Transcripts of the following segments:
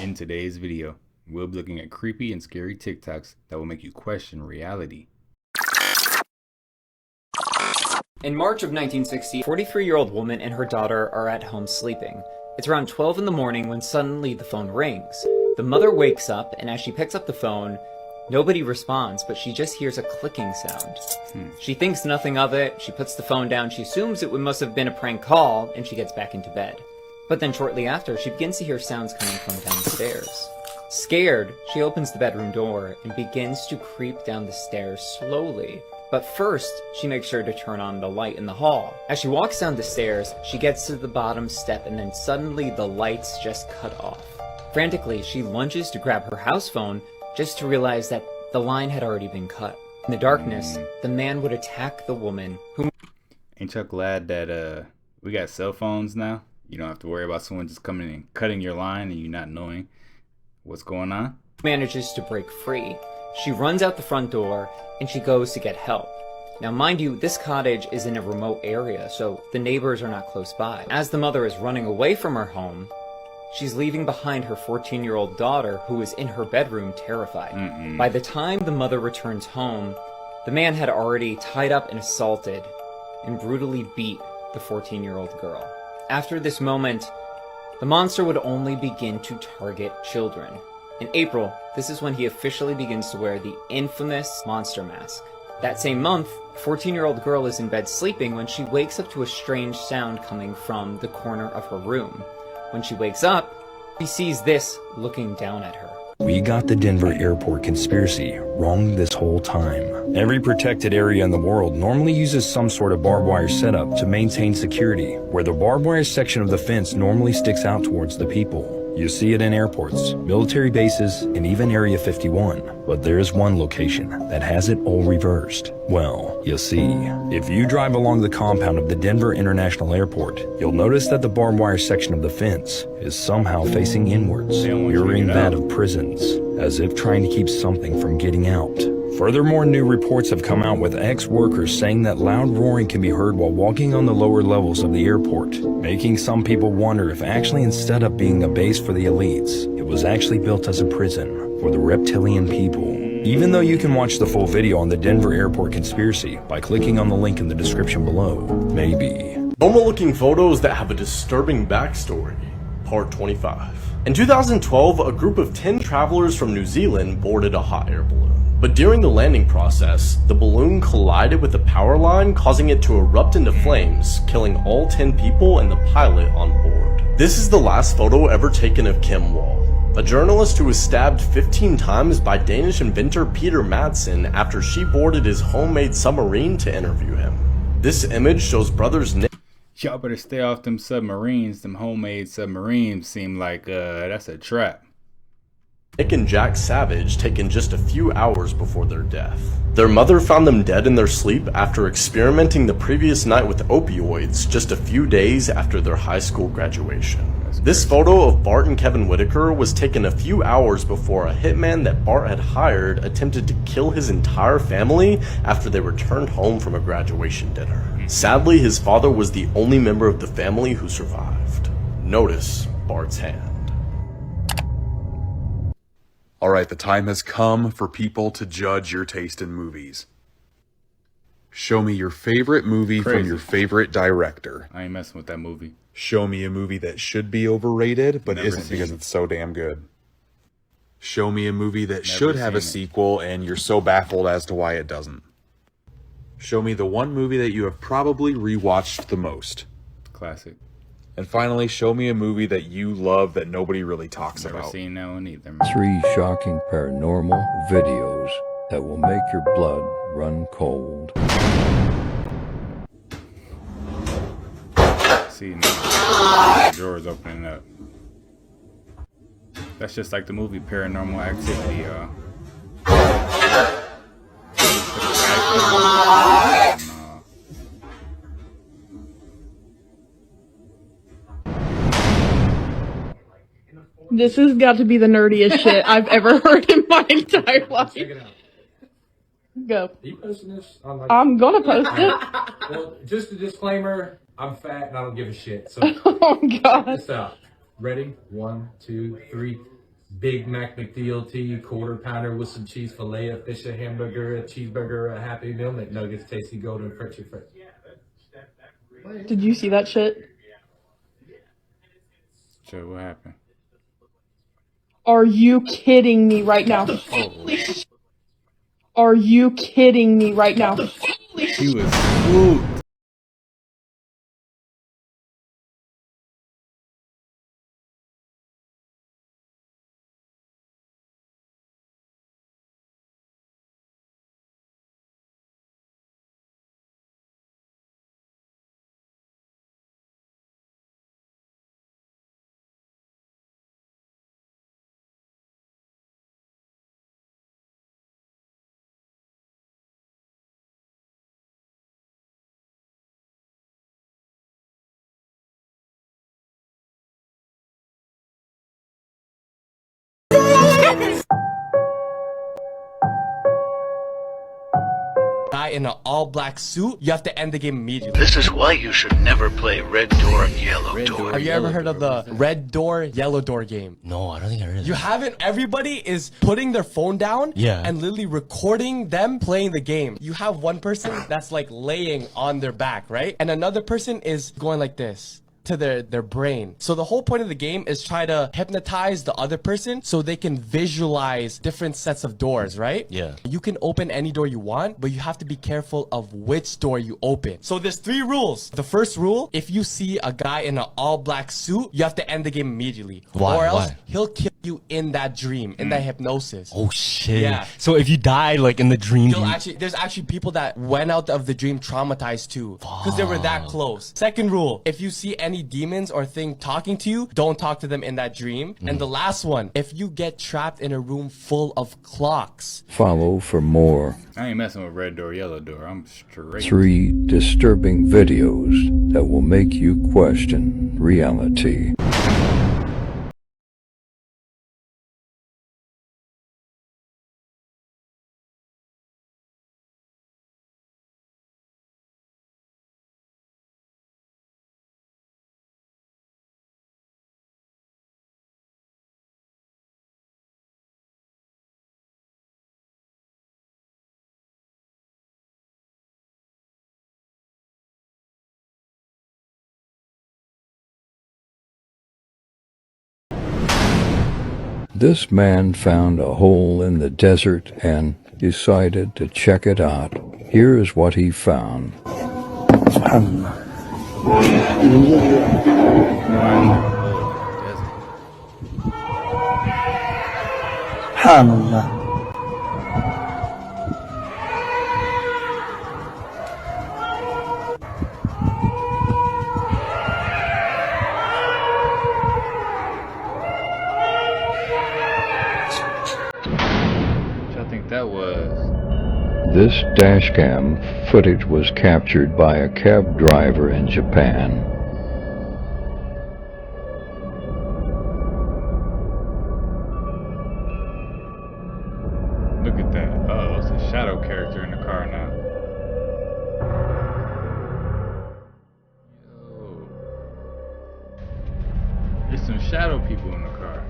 In today's video, we'll be looking at creepy and scary TikToks that will make you question reality. In March of 1960, a 43-year-old woman and her daughter are at home sleeping. It's around 12 in the morning when suddenly the phone rings. The mother wakes up, and as she picks up the phone, nobody responds, but she just hears a clicking sound. She thinks nothing of it, she puts the phone down, she assumes it must have been a prank call, and she gets back into bed. But then shortly after, she begins to hear sounds coming from downstairs. Scared, she opens the bedroom door and begins to creep down the stairs slowly. But first, she makes sure to turn on the light in the hall. As she walks down the stairs, she gets to the bottom step and then suddenly the lights just cut off. Frantically, she lunges to grab her house phone just to realize that the line had already been cut. In the darkness, the man would attack the woman who... Ain't y'all glad that we got cell phones now? You don't have to worry about someone just coming and cutting your line and you not knowing what's going on. Manages to break free. She runs out the front door and she goes to get help. Now mind you, this cottage is in a remote area, so the neighbors are not close by. As the mother is running away from her home, she's leaving behind her 14-year-old daughter who is in her bedroom terrified. By the time the mother returns home, the man had already tied up and assaulted and brutally beat the 14-year-old girl. After this moment, the monster would only begin to target children. In April, this is when he officially begins to wear the infamous monster mask. That same month, the 14-year-old girl is in bed sleeping when she wakes up to a strange sound coming from the corner of her room. When she wakes up, she sees this looking down at her. We got the Denver airport conspiracy wrong this whole time. Every protected area in the world normally uses some sort of barbed wire setup to maintain security, where the barbed wire section of the fence normally sticks out towards the people. You see it in airports, military bases, and even Area 51. But there is one location that has it all reversed. Well, you see, if you drive along the compound of the Denver International Airport, you'll notice that the barbed wire section of the fence is somehow facing inwards, mirroring that of prisons, as if trying to keep something from getting out. Furthermore, new reports have come out with ex-workers saying that loud roaring can be heard while walking on the lower levels of the airport, making some people wonder if actually instead of being a base for the elites, it was actually built as a prison for the reptilian people. Even though you can watch the full video on the Denver airport conspiracy by clicking on the link in the description below. Maybe. Normal looking photos that have a disturbing backstory. Part 25. In 2012, a group of 10 travelers from New Zealand boarded a hot air balloon. But during the landing process, the balloon collided with a power line, causing it to erupt into flames, killing all 10 people and the pilot on board. This is the last photo ever taken of Kim Wall, a journalist who was stabbed 15 times by Danish inventor Peter Madsen after she boarded his homemade submarine to interview him. This image shows brothers Nick. Y'all better stay off them submarines. Them homemade submarines seem like that's a trap. Nick and Jack Savage taken just a few hours before their death. Their mother found them dead in their sleep after experimenting the previous night with opioids just a few days after their high school graduation. This photo of Bart and Kevin Whitaker was taken a few hours before a hitman that Bart had hired attempted to kill his entire family after they returned home from a graduation dinner. Sadly, his father was the only member of the family who survived. Notice Bart's hand. Alright, the time has come for people to judge your taste in movies. Show me your favorite movie from your favorite director. I ain't messing with that movie. Show me a movie that should be overrated, but Never isn't seen because it. it's so damn good. Show me a movie that Never should have a seen it. sequel and you're so baffled as to why it doesn't. Show me the one movie that you have probably rewatched the most. Classic. And finally, show me a movie that you love that nobody really talks Never about. seen that one either. 3 shocking paranormal videos that will make your blood run cold. See, now the drawers opening up. That's just like the movie Paranormal Activity, y'all. This has got to be the nerdiest shit I've ever heard in my entire life. Check it out. Go. Are you posting this? I'm gonna post it. Well, just a disclaimer, I'm fat and I don't give a shit. So Oh god. check this out. Ready? 1, 2, 3. Big Mac McDLT, quarter pounder with some cheese fillet, a fish, a hamburger, a cheeseburger, a Happy Meal, McNuggets, tasty golden French fries. Did you see that shit? So what happened? Are you kidding me right now? Oh, Are you kidding me right now? he was swooped. Guy in an all-black suit, you have to end the game immediately. This is why you should never play Red Door and Yellow Door. Have you ever heard of the red door, yellow door game? No, I don't think I heard of You it. haven't? Everybody is putting their phone down Yeah. and literally recording them playing the game. You have one person that's like laying on their back, right? And another person is going like this to their brain. So the whole point of the game is try to hypnotize the other person so they can visualize different sets of doors, right? Yeah. You can open any door you want, but you have to be careful of which door you open. So there's 3 rules. The first rule, if you see a guy in an all-black suit, you have to end the game immediately. Why? Or else Why? he'll kill you in that dream, in that hypnosis. Oh shit. Yeah. So if you die like in the dream, There's actually people that went out of the dream traumatized too, because they were that close. Second rule, if you see any demons or thing talking to you, don't talk to them in that dream. And the last one, if you get trapped in a room full of clocks. Follow for more. I ain't messing with red door, yellow door. I'm straight. 3 disturbing videos that will make you question reality. This man found a hole in the desert and decided to check it out. Here is what he found. I think that was. This dashcam footage was captured by a cab driver in Japan. Look at that. Oh, it's a shadow character in the car now. Yo. There's some shadow people in the car.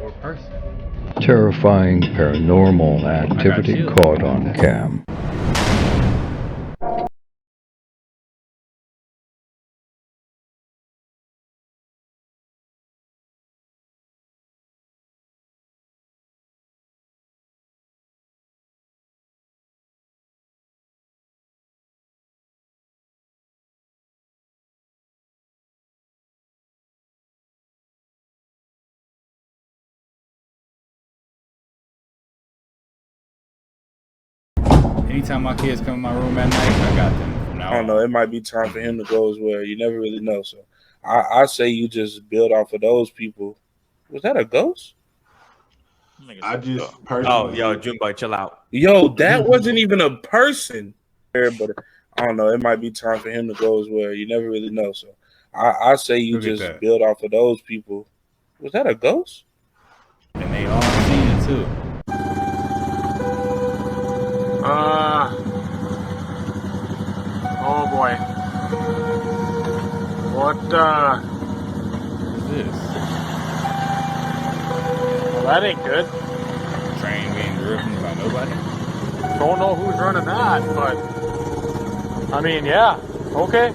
Or person. Terrifying paranormal activity caught on cam. Anytime my kids come in my room at night, I got them from now I don't know. It might be time for him to go as well. You never really know. So I say you just build off of those people. Was that a ghost? I just personally. Oh, yo, Junebug, chill out. Yo, that wasn't even a person. But I don't know. It might be time for him to go as well. You never really know. So I say you just build off of those people. Was that a ghost? And they all seen it too. Oh boy. What is this? that ain't good. Train being driven by nobody. Don't know who's running that, but I mean, yeah, okay.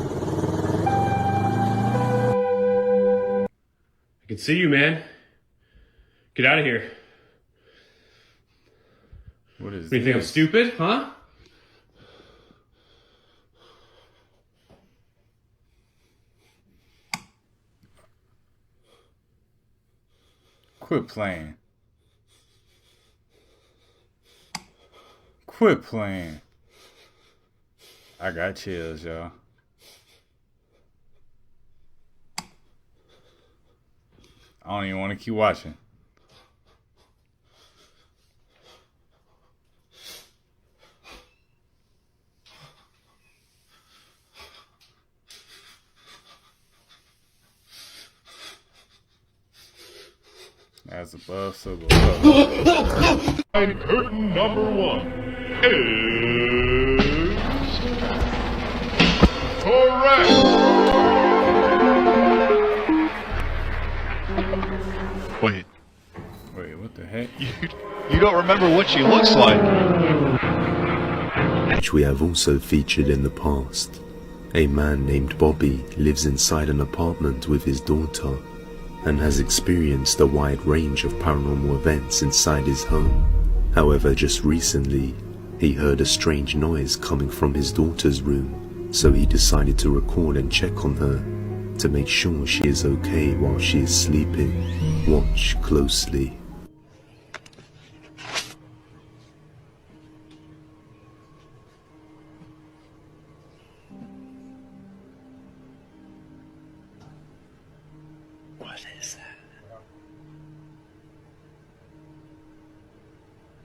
I can see you, man. Get out of here. What is Do you think I'm stupid, huh? Quit playing. Quit playing. I got chills, y'all. I don't even want to keep watching. As above, so below. And curtain number 1 is correct. Wait, what the heck? You don't remember what she looks like? Which we have also featured in the past. A man named Bobby lives inside an apartment with his daughter and has experienced a wide range of paranormal events inside his home. However, just recently, he heard a strange noise coming from his daughter's room, so he decided to record and check on her to make sure she is okay while she is sleeping. Watch closely. What is that?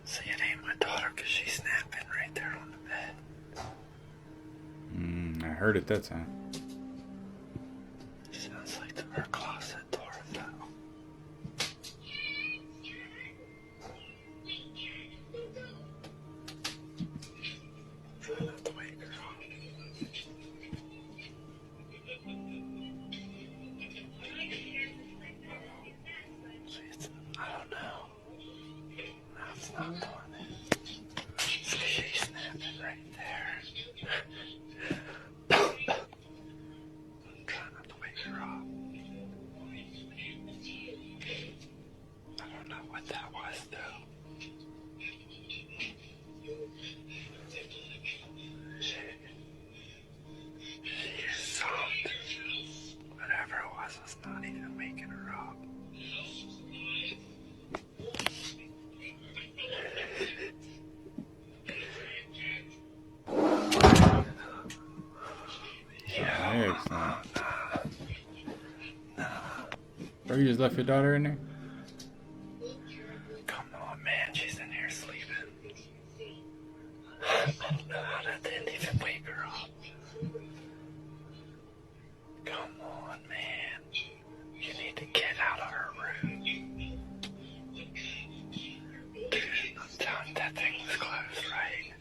See, it ain't my daughter because she's snapping right there on the bed. I heard it that time. Sounds like her closet door fell. Try not to wake her up. I don't know. No, it's not doing it. See, she's snapping right there. I'm trying not to wake her up. I don't know what that was, though. She is soft. Whatever it was not even waking her up. Bro, you just left your daughter in there? Come on, man, she's in here sleeping. I don't know how that didn't even wake her up. Come on, man. You need to get out of her room. Dude, I'm telling you, that thing was closed, right?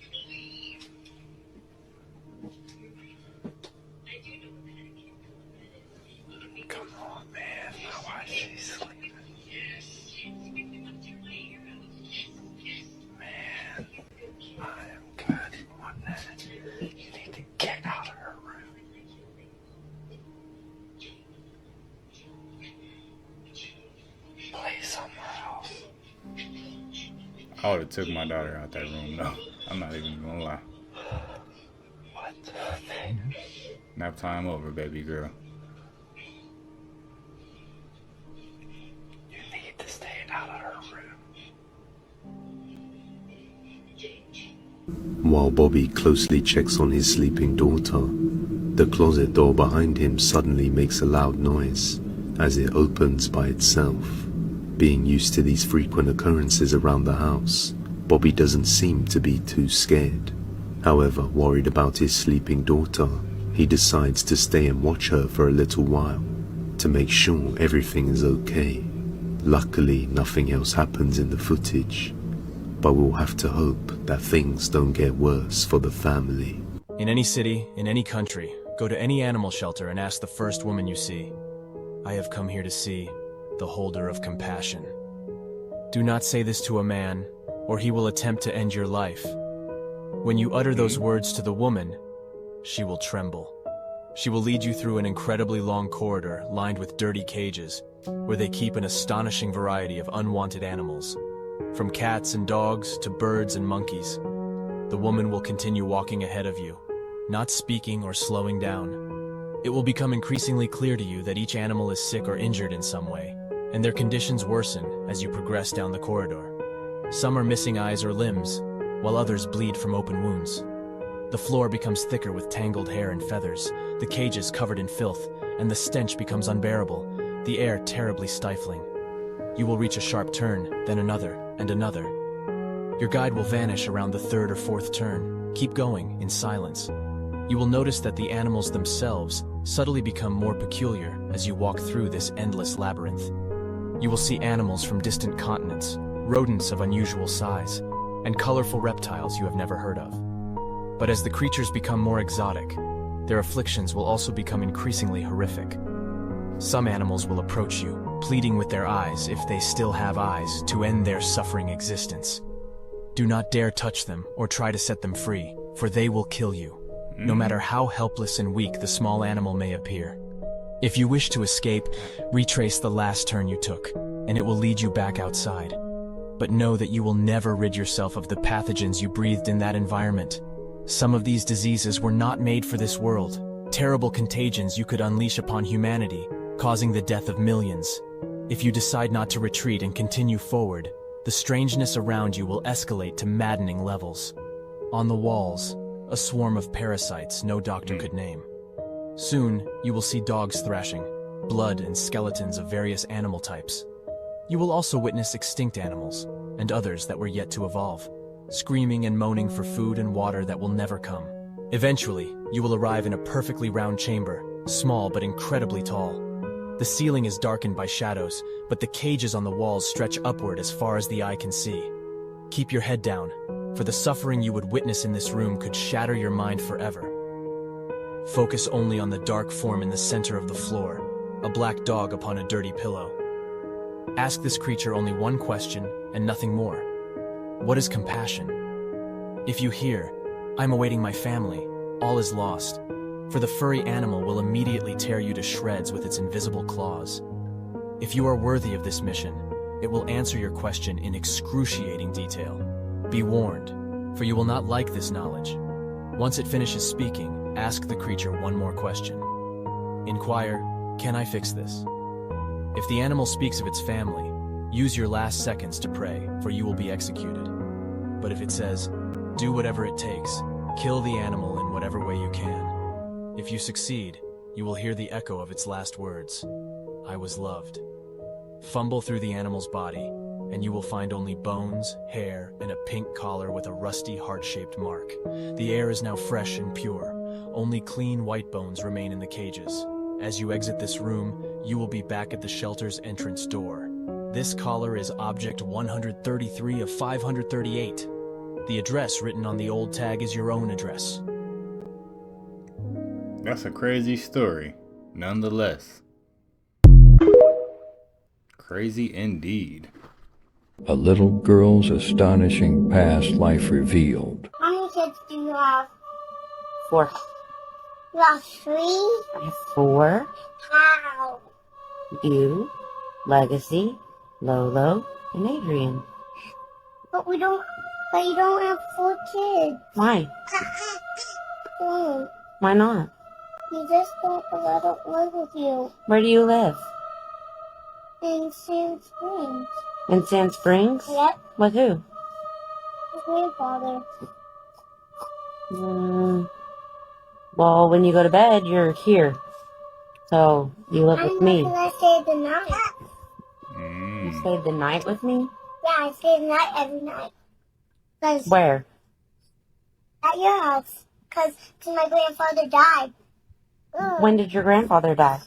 Come on, man. Now why is she sleeping? Man, I am good on that. You need to get out of her room. Play somewhere else. I would have took my daughter out that room, though. I'm not even gonna lie. What the thing? Nap time over, baby girl. You need to stay out of her room. While Bobby closely checks on his sleeping daughter, the closet door behind him suddenly makes a loud noise as it opens by itself. Being used to these frequent occurrences around the house, Bobby doesn't seem to be too scared. However, worried about his sleeping daughter, he decides to stay and watch her for a little while to make sure everything is okay. Luckily, nothing else happens in the footage, but we'll have to hope that things don't get worse for the family. In any city, in any country, go to any animal shelter and ask the first woman you see. I have come here to see the holder of compassion. Do not say this to a man, or he will attempt to end your life. When you utter those words to the woman, she will tremble. She will lead you through an incredibly long corridor lined with dirty cages, where they keep an astonishing variety of unwanted animals, from cats and dogs to birds and monkeys. The woman will continue walking ahead of you, not speaking or slowing down. It will become increasingly clear to you that each animal is sick or injured in some way, and their conditions worsen as you progress down the corridor. Some are missing eyes or limbs, while others bleed from open wounds. The floor becomes thicker with tangled hair and feathers, the cages covered in filth, and the stench becomes unbearable, the air terribly stifling. You will reach a sharp turn, then another, and another. Your guide will vanish around the third or fourth turn. Keep going, in silence. You will notice that the animals themselves subtly become more peculiar as you walk through this endless labyrinth. You will see animals from distant continents, rodents of unusual size, and colorful reptiles you have never heard of. But as the creatures become more exotic, their afflictions will also become increasingly horrific. Some animals will approach you, pleading with their eyes, if they still have eyes, to end their suffering existence. Do not dare touch them or try to set them free, for they will kill you, no matter how helpless and weak the small animal may appear. If you wish to escape, retrace the last turn you took, and it will lead you back outside. But know that you will never rid yourself of the pathogens you breathed in that environment. Some of these diseases were not made for this world, terrible contagions you could unleash upon humanity, causing the death of millions. If you decide not to retreat and continue forward, the strangeness around you will escalate to maddening levels. On the walls, a swarm of parasites no doctor could name. Soon, you will see dogs thrashing, blood and skeletons of various animal types. You will also witness extinct animals, and others that were yet to evolve, screaming and moaning for food and water that will never come. Eventually, you will arrive in a perfectly round chamber, small but incredibly tall. The ceiling is darkened by shadows, but the cages on the walls stretch upward as far as the eye can see. Keep your head down, for the suffering you would witness in this room could shatter your mind forever. Focus only on the dark form in the center of the floor, a black dog upon a dirty pillow. Ask this creature only one question and nothing more. What is compassion? If you hear, "I'm awaiting my family," all is lost, for the furry animal will immediately tear you to shreds with its invisible claws. If you are worthy of this mission, it will answer your question in excruciating detail. Be warned, for you will not like this knowledge. Once it finishes speaking, ask the creature one more question. Inquire, "Can I fix this?" If the animal speaks of its family, use your last seconds to pray, for you will be executed. But if it says, "Do whatever it takes, kill the animal in whatever way you can," if you succeed, you will hear the echo of its last words, "I was loved." Fumble through the animal's body, and you will find only bones, hair, and a pink collar with a rusty heart-shaped mark. The air is now fresh and pure. Only clean white bones remain in the cages. As you exit this room, you will be back at the shelter's entrance door. This collar is Object 133 of 538. The address written on the old tag is your own address. That's a crazy story, nonetheless. Crazy indeed. A little girl's astonishing past life revealed. How many kids do you have? 4. You have 3? I have 4. How? You, Legacy, Lolo, and Adrian. But you don't have 4 kids. Why? Why? Why not? You just don't let it live with you. Where do you live? In Sand Springs. In Sand Springs? Yep. With who? With grandfather. Well, when you go to bed, you're here. So, you live with me. I stay the night. You stayed the night with me? Yeah, I stay the night every night. Where? At your house. Because my grandfather died. When did your grandfather die?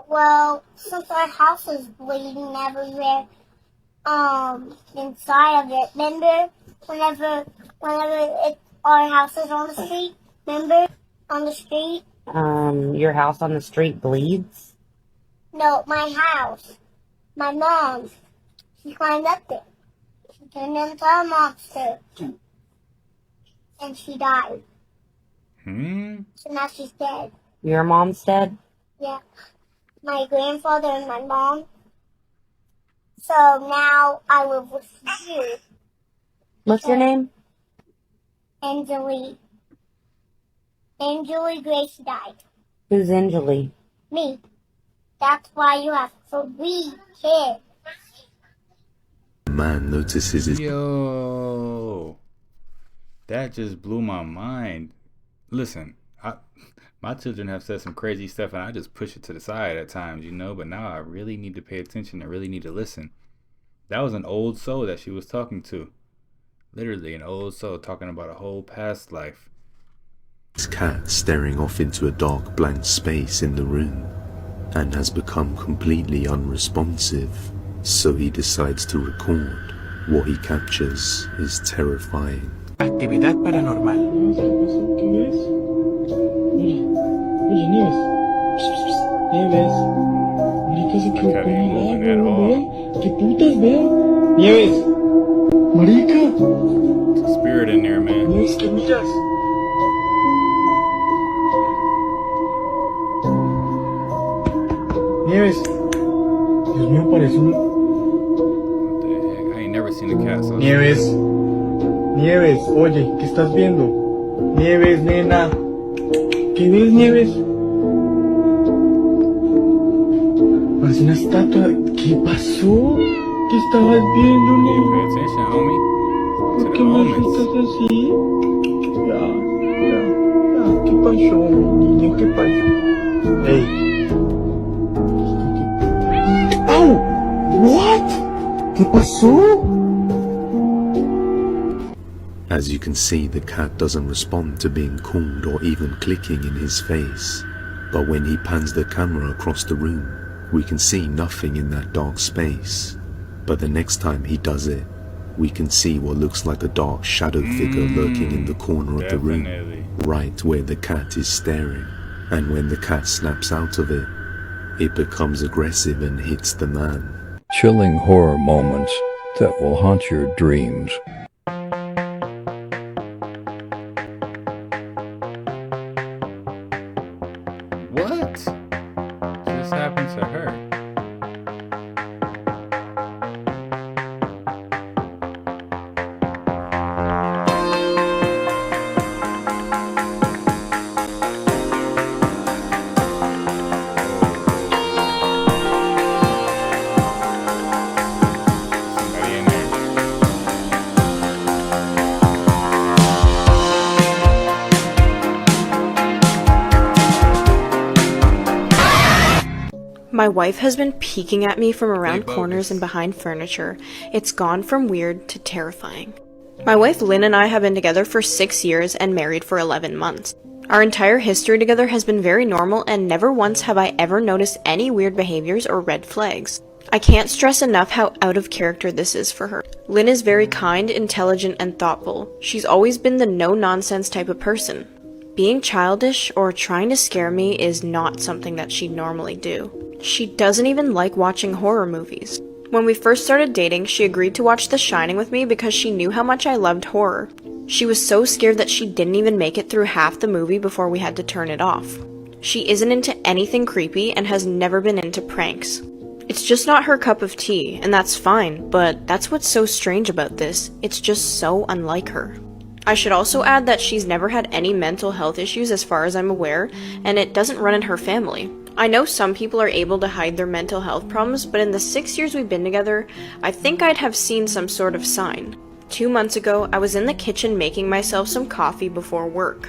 Well, since our house is bleeding everywhere, inside of it. Remember, whenever our house is on the street? Remember? On the street? Your house on the street bleeds? No, my house. My mom's. She climbed up there. She turned into a monster. And she died. So now she's dead. Your mom's dead? Yeah. My grandfather and my mom. So now I live with you. What's your name? Angelie. Angelie Grace died. Who's Angelie? Me. That's why you have 3 kids. The man notices his... Yo, that just blew my mind. Listen, my children have said some crazy stuff and I just push it to the side at times, you know, but now I really need to pay attention. I really need to listen. That was an old soul that she was talking to. Literally an old soul talking about a whole past life. His cat staring off into a dark blank space in the room and has become completely unresponsive, so he decides to record. What he captures is terrifying. Actividad paranormal. Oye, Nieves. Nieves. Marica se quedó con el agua, vea. ¿Qué putas, vea? Nieves. Marica. There's a spirit in there, man. Nieves, ¿qué miras? Nieves. Dios mío, parece un... What the heck? I ain't never seen a cat so Nieves. Nieves, oye, ¿qué estás viendo? Nieves, nena. ¿Qué ves, Nieves? Parece una estatua. ¿Qué pasó? ¿Qué estabas viendo, Pay Nieves? attention, homie. To ¿Por the qué me moments. asustas así? Ya. ¿Qué pasó, mi niña? ¿Qué pasó? Ey. ¡Au! What? ¿Qué pasó? As you can see, the cat doesn't respond to being called or even clicking in his face. But when he pans the camera across the room, we can see nothing in that dark space. But the next time he does it, we can see what looks like a dark shadow figure lurking in the corner of the room, right where the cat is staring. And when the cat snaps out of it, it becomes aggressive and hits the man. Chilling horror moments that will haunt your dreams. What just happened to her? Somebody in there. My wife has been peeking at me from around corners and behind furniture. It's gone from weird to terrifying. My wife Lynn and I have been together for 6 years and married for 11 months. Our entire history together has been very normal and never once have I ever noticed any weird behaviors or red flags. I can't stress enough how out of character this is for her. Lynn is very kind, intelligent, and thoughtful. She's always been the no-nonsense type of person. Being childish or trying to scare me is not something that she'd normally do. She doesn't even like watching horror movies. When we first started dating, she agreed to watch The Shining with me because she knew how much I loved horror. She was so scared that she didn't even make it through half the movie before we had to turn it off. She isn't into anything creepy and has never been into pranks. It's just not her cup of tea, and that's fine, but that's what's so strange about this. It's just so unlike her. I should also add that she's never had any mental health issues as far as I'm aware, and it doesn't run in her family. I know some people are able to hide their mental health problems, but in the 6 years we've been together, I think I'd have seen some sort of sign. 2 months ago, I was in the kitchen making myself some coffee before work.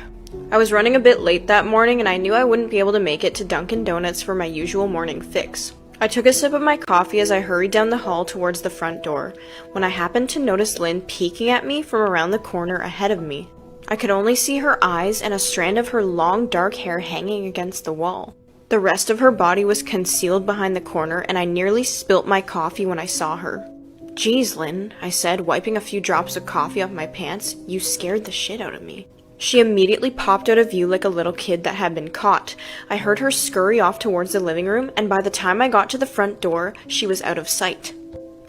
I was running a bit late that morning and I knew I wouldn't be able to make it to Dunkin' Donuts for my usual morning fix. I took a sip of my coffee as I hurried down the hall towards the front door, when I happened to notice Lynn peeking at me from around the corner ahead of me. I could only see her eyes and a strand of her long dark hair hanging against the wall. The rest of her body was concealed behind the corner and I nearly spilt my coffee when I saw her. "Geez, Lynn," I said, wiping a few drops of coffee off my pants, "you scared the shit out of me." She immediately popped out of view like a little kid that had been caught. I heard her scurry off towards the living room, and by the time I got to the front door, she was out of sight.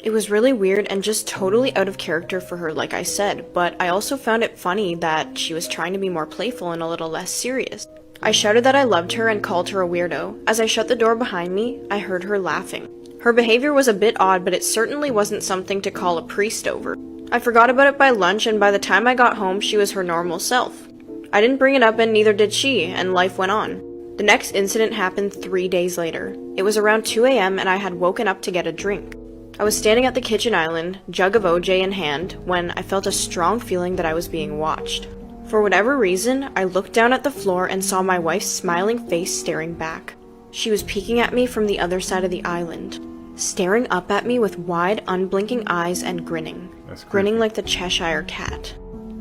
It was really weird and just totally out of character for her, like I said, but I also found it funny that she was trying to be more playful and a little less serious. I shouted that I loved her and called her a weirdo. As I shut the door behind me, I heard her laughing. Her behavior was a bit odd, but it certainly wasn't something to call a priest over. I forgot about it by lunch, and by the time I got home, she was her normal self. I didn't bring it up, and neither did she, and life went on. The next incident happened 3 days later. It was around 2 a.m., and I had woken up to get a drink. I was standing at the kitchen island, jug of OJ in hand, when I felt a strong feeling that I was being watched. For whatever reason, I looked down at the floor and saw my wife's smiling face staring back. She was peeking at me from the other side of the island, staring up at me with wide, unblinking eyes and grinning. Grinning like the Cheshire Cat.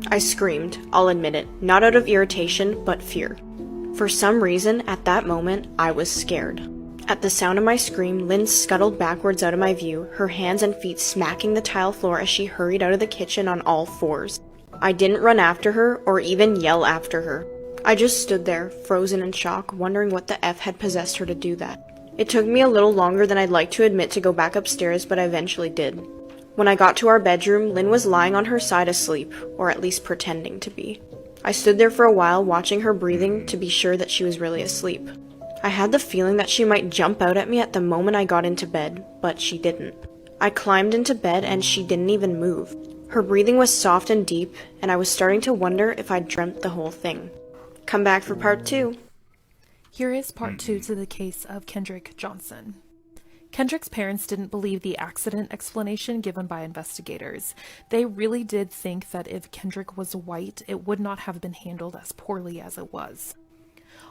I screamed, I'll admit it, not out of irritation, but fear. For some reason, at that moment, I was scared. At the sound of my scream, Lynn scuttled backwards out of my view, her hands and feet smacking the tile floor as she hurried out of the kitchen on all fours. I didn't run after her, or even yell after her. I just stood there, frozen in shock, wondering what the F had possessed her to do that. It took me a little longer than I'd like to admit to go back upstairs, but I eventually did. When I got to our bedroom, Lynn was lying on her side asleep, or at least pretending to be. I stood there for a while, watching her breathing to be sure that she was really asleep. I had the feeling that she might jump out at me at the moment I got into bed, but she didn't. I climbed into bed and she didn't even move. Her breathing was soft and deep, and I was starting to wonder if I'd dreamt the whole thing. Come back for part 2. Here is part 2 to the case of Kendrick Johnson. Kendrick's parents didn't believe the accident explanation given by investigators. They really did think that if Kendrick was white, it would not have been handled as poorly as it was.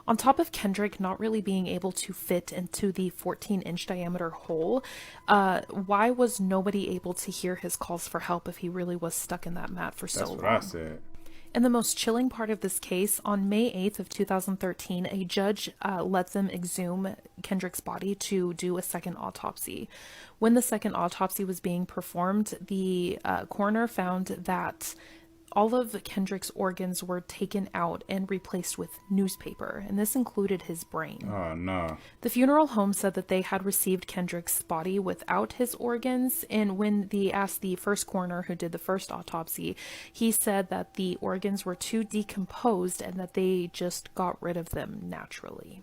On top of Kendrick not really being able to fit into the 14-inch diameter hole, why was nobody able to hear his calls for help if he really was stuck in that mat for so long? That's what I said. And the most chilling part of this case, on May 8th of 2013, a judge let them exhume Kendrick's body to do a second autopsy. When the second autopsy was being performed, the coroner found that all of Kendrick's organs were taken out and replaced with newspaper, and this included his brain. Oh, no. The funeral home said that they had received Kendrick's body without his organs, and when they asked the first coroner who did the first autopsy, he said that the organs were too decomposed and that they just got rid of them naturally.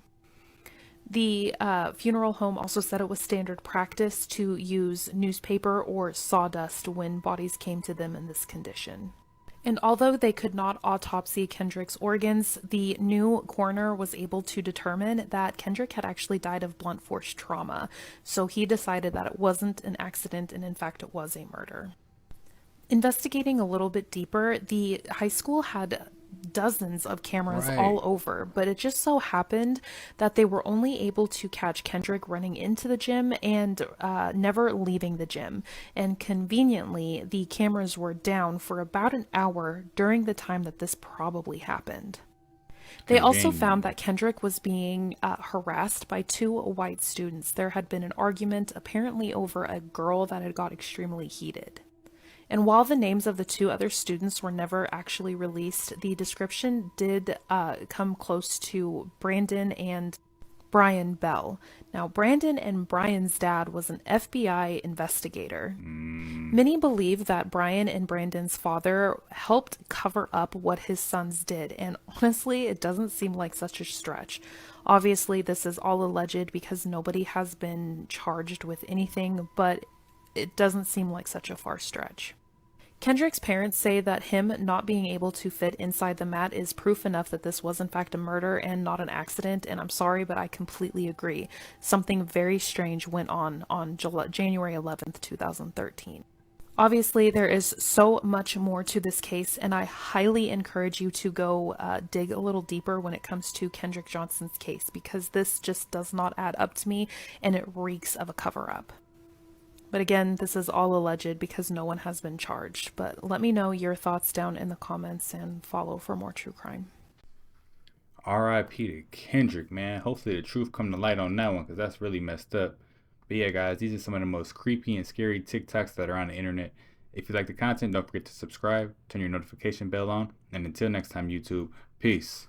The funeral home also said it was standard practice to use newspaper or sawdust when bodies came to them in this condition. And although they could not autopsy Kendrick's organs, the new coroner was able to determine that Kendrick had actually died of blunt force trauma. So he decided that it wasn't an accident and in fact it was a murder. Investigating a little bit deeper, the high school had dozens of cameras all over, but it just so happened that they were only able to catch Kendrick running into the gym and never leaving the gym. And conveniently, the cameras were down for about an hour during the time that this probably happened. They also found that Kendrick was being harassed by 2 white students. There had been an argument, apparently over a girl that had got extremely heated. And while the names of the 2 other students were never actually released, the description did come close to Brandon and Brian Bell. Now, Brandon and Brian's dad was an FBI investigator. Many believe that Brian and Brandon's father helped cover up what his sons did, and honestly, it doesn't seem like such a stretch. Obviously, this is all alleged because nobody has been charged with anything, but it doesn't seem like such a far stretch. Kendrick's parents say that him not being able to fit inside the mat is proof enough that this was in fact a murder and not an accident, and I'm sorry, but I completely agree. Something very strange went on January 11th, 2013. Obviously, there is so much more to this case, and I highly encourage you to go dig a little deeper when it comes to Kendrick Johnson's case, because this just does not add up to me, and it reeks of a cover-up. But again, this is all alleged because no one has been charged. But let me know your thoughts down in the comments and follow for more true crime. R.I.P. to Kendrick, man. Hopefully the truth come to light on that one, because that's really messed up. But yeah, guys, these are some of the most creepy and scary TikToks that are on the internet. If you like the content, don't forget to subscribe, turn your notification bell on, and until next time, YouTube, peace.